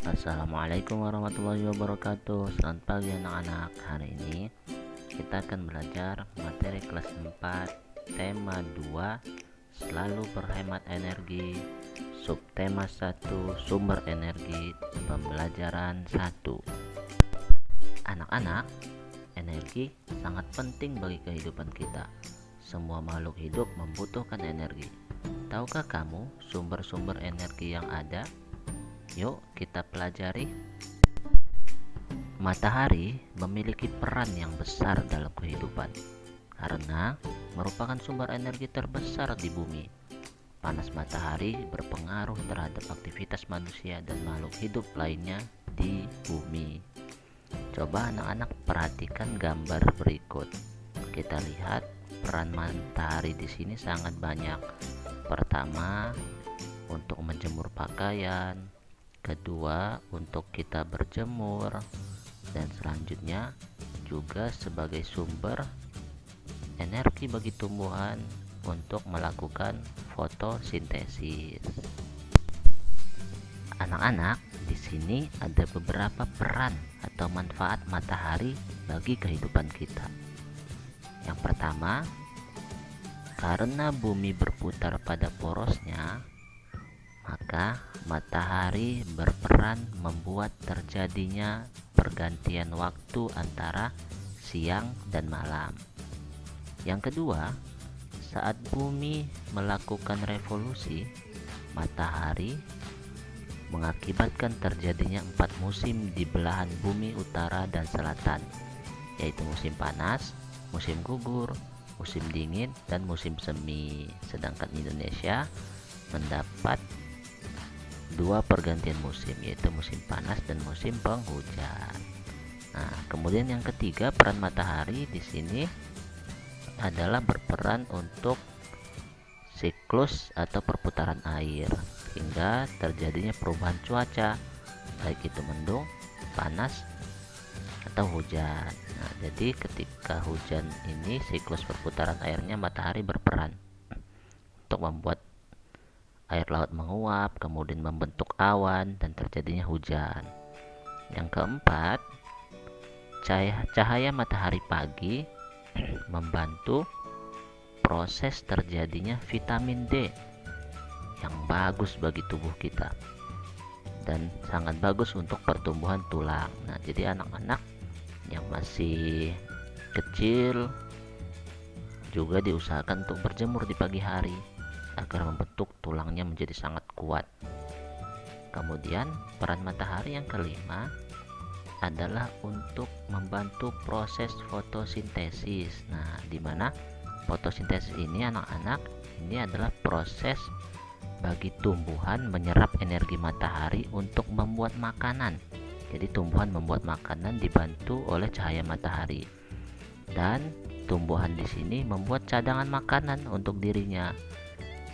Assalamualaikum warahmatullahi wabarakatuh. Selamat pagi anak-anak. Hari ini kita akan belajar materi kelas 4 tema 2 selalu berhemat energi, subtema 1 sumber energi, pembelajaran 1. Anak-anak, energi sangat penting bagi kehidupan kita. Semua makhluk hidup membutuhkan energi. Tahukah kamu sumber-sumber energi yang ada? Yuk kita pelajari. Matahari memiliki peran yang besar dalam kehidupan karena merupakan sumber energi terbesar di bumi. Panas matahari berpengaruh terhadap aktivitas manusia dan makhluk hidup lainnya di bumi. Coba anak-anak perhatikan gambar berikut. Kita lihat peran matahari di sini sangat banyak. Pertama, untuk menjemur pakaian. Kedua, untuk kita berjemur, dan selanjutnya juga sebagai sumber energi bagi tumbuhan untuk melakukan fotosintesis. Anak-anak, di sini ada beberapa peran atau manfaat matahari bagi kehidupan kita. Yang pertama, karena bumi berputar pada porosnya, maka matahari berperan membuat terjadinya pergantian waktu antara siang dan malam. Yang kedua, saat bumi melakukan revolusi, matahari mengakibatkan terjadinya 4 musim di belahan bumi utara dan selatan, yaitu musim panas, musim gugur, musim dingin, dan musim semi. Sedangkan Indonesia mendapat 2 pergantian musim, yaitu musim panas dan musim penghujan. Nah, kemudian yang ketiga, peran matahari di sini adalah berperan untuk siklus atau perputaran air hingga terjadinya perubahan cuaca, baik itu mendung, panas, atau hujan. Nah, jadi ketika hujan ini siklus perputaran airnya matahari berperan untuk membuat air laut menguap, kemudian membentuk awan dan terjadinya hujan. Yang keempat, cahaya matahari pagi membantu proses terjadinya vitamin D yang bagus bagi tubuh kita dan sangat bagus untuk pertumbuhan tulang. Nah, jadi anak-anak yang masih kecil juga diusahakan untuk berjemur di pagi hari agar membentuk tulangnya menjadi sangat kuat. Kemudian peran matahari yang kelima adalah untuk membantu proses fotosintesis. Nah, di mana fotosintesis ini anak-anak, ini adalah proses bagi tumbuhan menyerap energi matahari untuk membuat makanan. Jadi tumbuhan membuat makanan dibantu oleh cahaya matahari. Dan tumbuhan di sini membuat cadangan makanan untuk dirinya,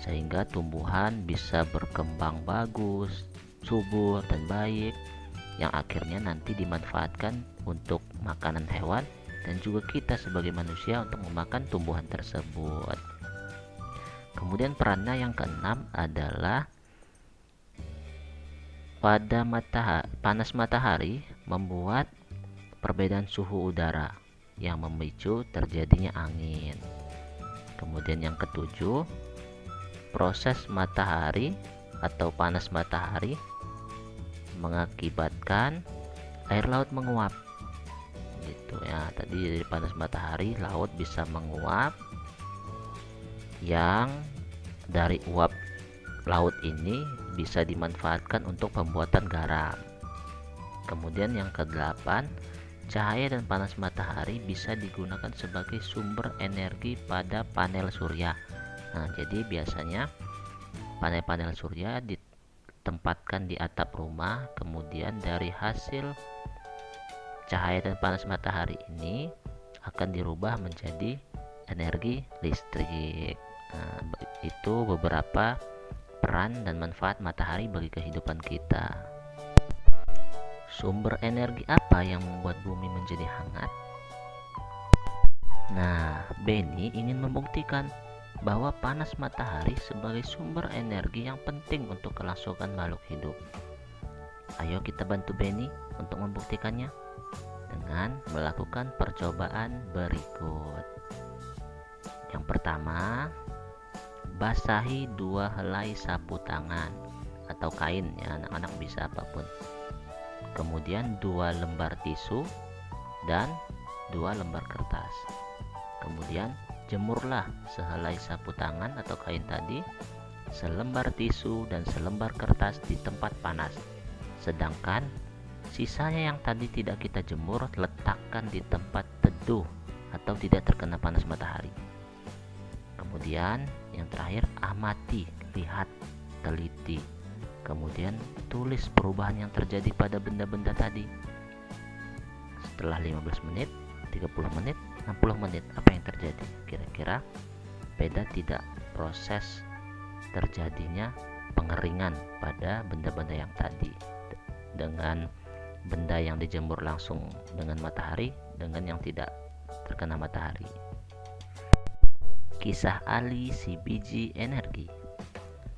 sehingga tumbuhan bisa berkembang bagus, subur, dan baik, yang akhirnya nanti dimanfaatkan untuk makanan hewan dan juga kita sebagai manusia untuk memakan tumbuhan tersebut. Kemudian perannya yang keenam adalah pada panas matahari membuat perbedaan suhu udara yang memicu terjadinya angin. Kemudian yang ketujuh, proses matahari atau panas matahari mengakibatkan air laut menguap. Gitu ya. Tadi dari panas matahari laut bisa menguap, yang dari uap laut ini bisa dimanfaatkan untuk pembuatan garam. Kemudian yang kedelapan, cahaya dan panas matahari bisa digunakan sebagai sumber energi pada panel surya. Nah, jadi biasanya panel-panel surya ditempatkan di atap rumah, kemudian dari hasil cahaya dan panas matahari ini akan dirubah menjadi energi listrik. Nah, itu beberapa peran dan manfaat matahari bagi kehidupan kita. Sumber energi apa yang membuat bumi menjadi hangat? Nah, Benny ingin membuktikan bahwa panas matahari sebagai sumber energi yang penting untuk kelangsungan makhluk hidup. Ayo kita bantu Benny untuk membuktikannya dengan melakukan percobaan berikut. Yang pertama, basahi 2 helai sapu tangan atau kain ya, anak-anak bisa apapun. Kemudian 2 lembar tisu dan 2 lembar kertas. Kemudian jemurlah sehelai sapu tangan atau kain tadi, selembar tisu dan selembar kertas di tempat panas. Sedangkan sisanya yang tadi tidak kita jemur, letakkan di tempat teduh atau tidak terkena panas matahari. Kemudian yang terakhir, amati, lihat, teliti. Kemudian tulis perubahan yang terjadi pada benda-benda tadi. Setelah 15 menit, 30 menit, 60 menit, apa yang terjadi? Kira-kira beda tidak proses terjadinya pengeringan pada benda-benda yang tadi dengan benda yang dijemur langsung dengan matahari dengan yang tidak terkena matahari. Kisah Ali si biji energi.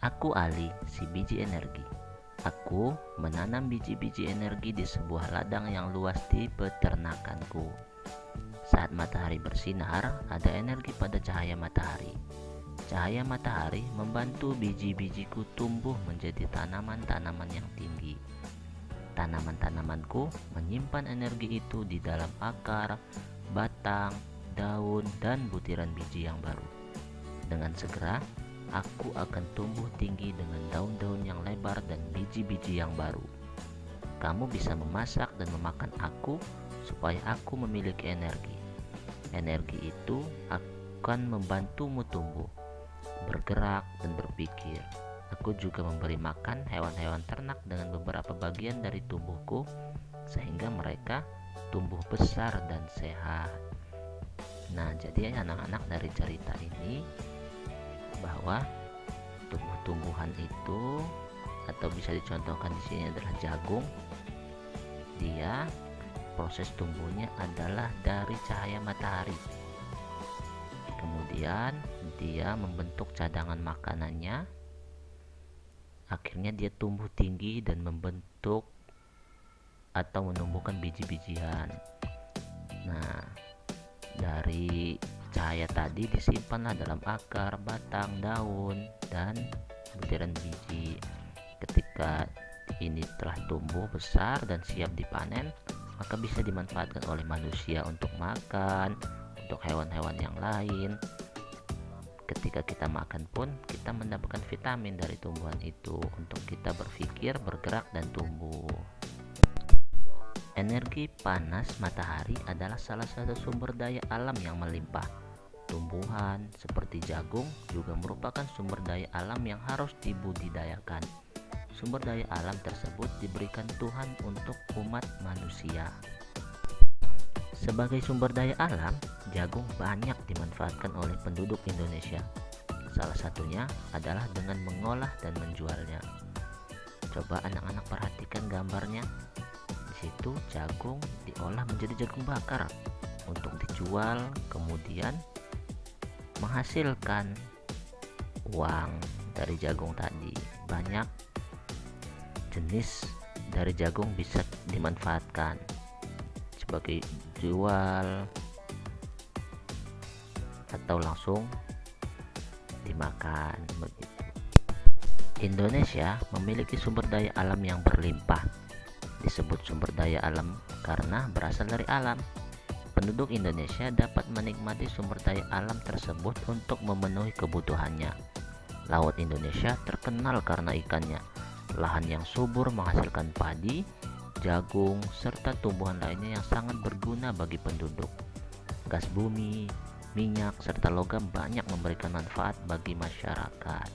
Aku Ali si biji energi. Aku menanam biji-biji energi di sebuah ladang yang luas di peternakanku. Saat matahari bersinar, ada energi pada cahaya matahari. Cahaya matahari membantu biji-bijiku tumbuh menjadi tanaman-tanaman yang tinggi. Tanaman-tanamanku menyimpan energi itu di dalam akar, batang, daun, dan butiran biji yang baru. Dengan segera, aku akan tumbuh tinggi dengan daun-daun yang lebar dan biji-biji yang baru. Kamu bisa memasak dan memakan aku supaya aku memiliki energi. Energi itu akan membantumu tumbuh, bergerak, dan berpikir. Aku juga memberi makan hewan-hewan ternak dengan beberapa bagian dari tubuhku sehingga mereka tumbuh besar dan sehat. Nah, jadi anak-anak, dari cerita ini bahwa tumbuh-tumbuhan itu, atau bisa dicontohkan di sini adalah jagung, dia proses tumbuhnya adalah dari cahaya matahari. Kemudian dia membentuk cadangan makanannya, akhirnya dia tumbuh tinggi dan membentuk atau menumbuhkan biji-bijian. Nah, dari cahaya tadi disimpanlah dalam akar, batang, daun, dan butiran biji. Ketika ini telah tumbuh besar dan siap dipanen, maka bisa dimanfaatkan oleh manusia untuk makan, untuk hewan-hewan yang lain. Ketika kita makan pun kita mendapatkan vitamin dari tumbuhan itu untuk kita berpikir, bergerak, dan tumbuh. Energi panas matahari adalah salah satu sumber daya alam yang melimpah. Tumbuhan seperti jagung juga merupakan sumber daya alam yang harus dibudidayakan. Sumber daya alam tersebut diberikan Tuhan untuk umat manusia. Sebagai sumber daya alam, jagung banyak dimanfaatkan oleh penduduk Indonesia. Salah satunya adalah dengan mengolah dan menjualnya. Coba anak-anak perhatikan gambarnya. Di situ jagung diolah menjadi jagung bakar untuk dijual, kemudian menghasilkan uang dari jagung tadi. Banyak jenis dari jagung bisa dimanfaatkan sebagai jual atau langsung dimakan begitu. Indonesia memiliki sumber daya alam yang berlimpah. Disebut sumber daya alam karena berasal dari alam. Penduduk Indonesia dapat menikmati sumber daya alam tersebut untuk memenuhi kebutuhannya. Laut Indonesia terkenal karena ikannya. Lahan yang subur menghasilkan padi, jagung, serta tumbuhan lainnya yang sangat berguna bagi penduduk. Gas bumi, minyak, serta logam banyak memberikan manfaat bagi masyarakat.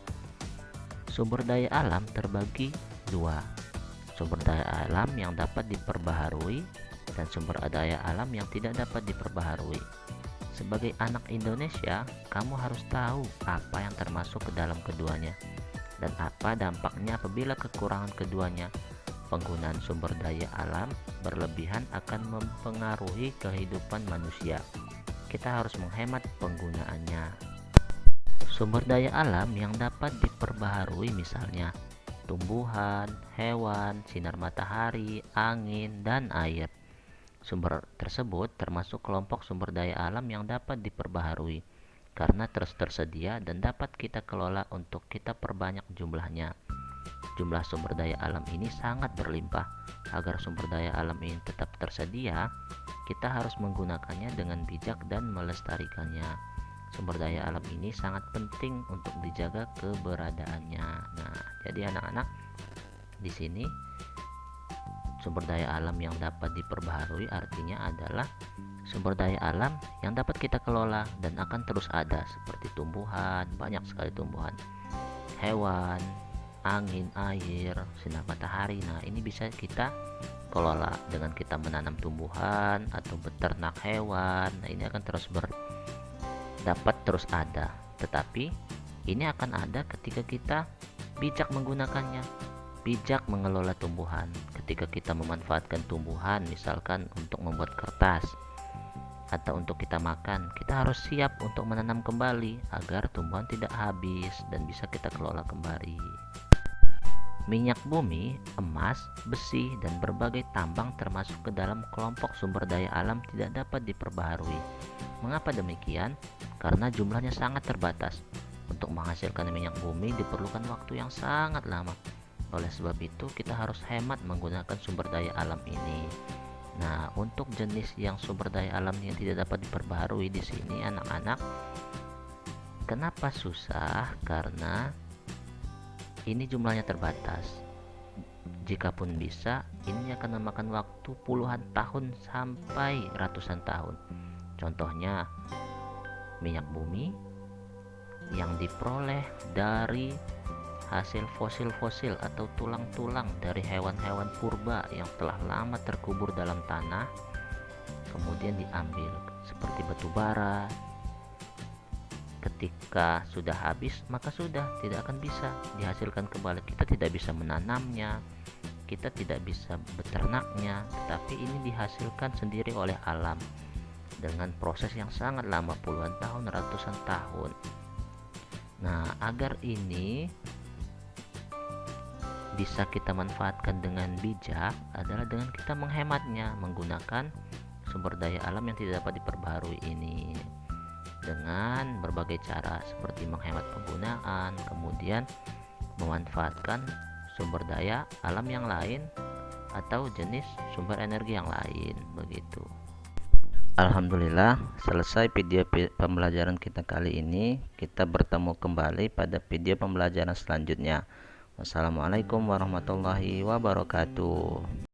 Sumber daya alam terbagi dua. Sumber daya alam yang dapat diperbaharui dan sumber daya alam yang tidak dapat diperbaharui. Sebagai anak Indonesia, kamu harus tahu apa yang termasuk ke dalam keduanya dan apa dampaknya apabila kekurangan keduanya. Penggunaan sumber daya alam berlebihan akan mempengaruhi kehidupan manusia. Kita harus menghemat penggunaannya. Sumber daya alam yang dapat diperbaharui misalnya tumbuhan, hewan, sinar matahari, angin, dan air. Sumber tersebut termasuk kelompok sumber daya alam yang dapat diperbaharui karena terus tersedia dan dapat kita kelola untuk kita perbanyak jumlahnya. Jumlah sumber daya alam ini sangat berlimpah. Agar sumber daya alam ini tetap tersedia, kita harus menggunakannya dengan bijak dan melestarikannya. Sumber daya alam ini sangat penting untuk dijaga keberadaannya. Nah, jadi anak-anak, di sini sumber daya alam yang dapat diperbaharui artinya adalah sumber daya alam yang dapat kita kelola dan akan terus ada, seperti tumbuhan, banyak sekali tumbuhan, hewan, angin, air, sinar matahari. Nah, ini bisa kita kelola dengan kita menanam tumbuhan atau beternak hewan. Nah, ini akan terus dapat terus ada. Tetapi ini akan ada ketika kita bijak menggunakannya, bijak mengelola tumbuhan. Ketika kita memanfaatkan tumbuhan, misalkan untuk membuat kertas atau untuk kita makan, kita harus siap untuk menanam kembali agar tumbuhan tidak habis dan bisa kita kelola kembali. Minyak bumi, emas, besi, dan berbagai tambang termasuk ke dalam kelompok sumber daya alam tidak dapat diperbaharui. Mengapa demikian? Karena jumlahnya sangat terbatas. Untuk menghasilkan minyak bumi diperlukan waktu yang sangat lama. Oleh sebab itu, kita harus hemat menggunakan sumber daya alam ini. Nah, untuk jenis yang sumber daya alam yang tidak dapat diperbaharui di sini, anak-anak, kenapa susah? Karena ini jumlahnya terbatas. Jikapun bisa, ini akan memakan waktu puluhan tahun sampai ratusan tahun. Contohnya, minyak bumi yang diperoleh dari hasil fosil-fosil atau tulang-tulang dari hewan-hewan purba yang telah lama terkubur dalam tanah, kemudian diambil, seperti batu bara. Ketika sudah habis, maka sudah tidak akan bisa dihasilkan kembali. Kita tidak bisa menanamnya, kita tidak bisa beternaknya, tetapi ini dihasilkan sendiri oleh alam dengan proses yang sangat lama, puluhan tahun, ratusan tahun. Nah, agar ini bisa kita manfaatkan dengan bijak adalah dengan kita menghematnya, menggunakan sumber daya alam yang tidak dapat diperbaharui ini dengan berbagai cara, seperti menghemat penggunaan, kemudian memanfaatkan sumber daya alam yang lain atau jenis sumber energi yang lain, begitu. Alhamdulillah, selesai video pembelajaran kita kali ini. Kita bertemu kembali pada video pembelajaran selanjutnya. Wassalamualaikum warahmatullahi wabarakatuh.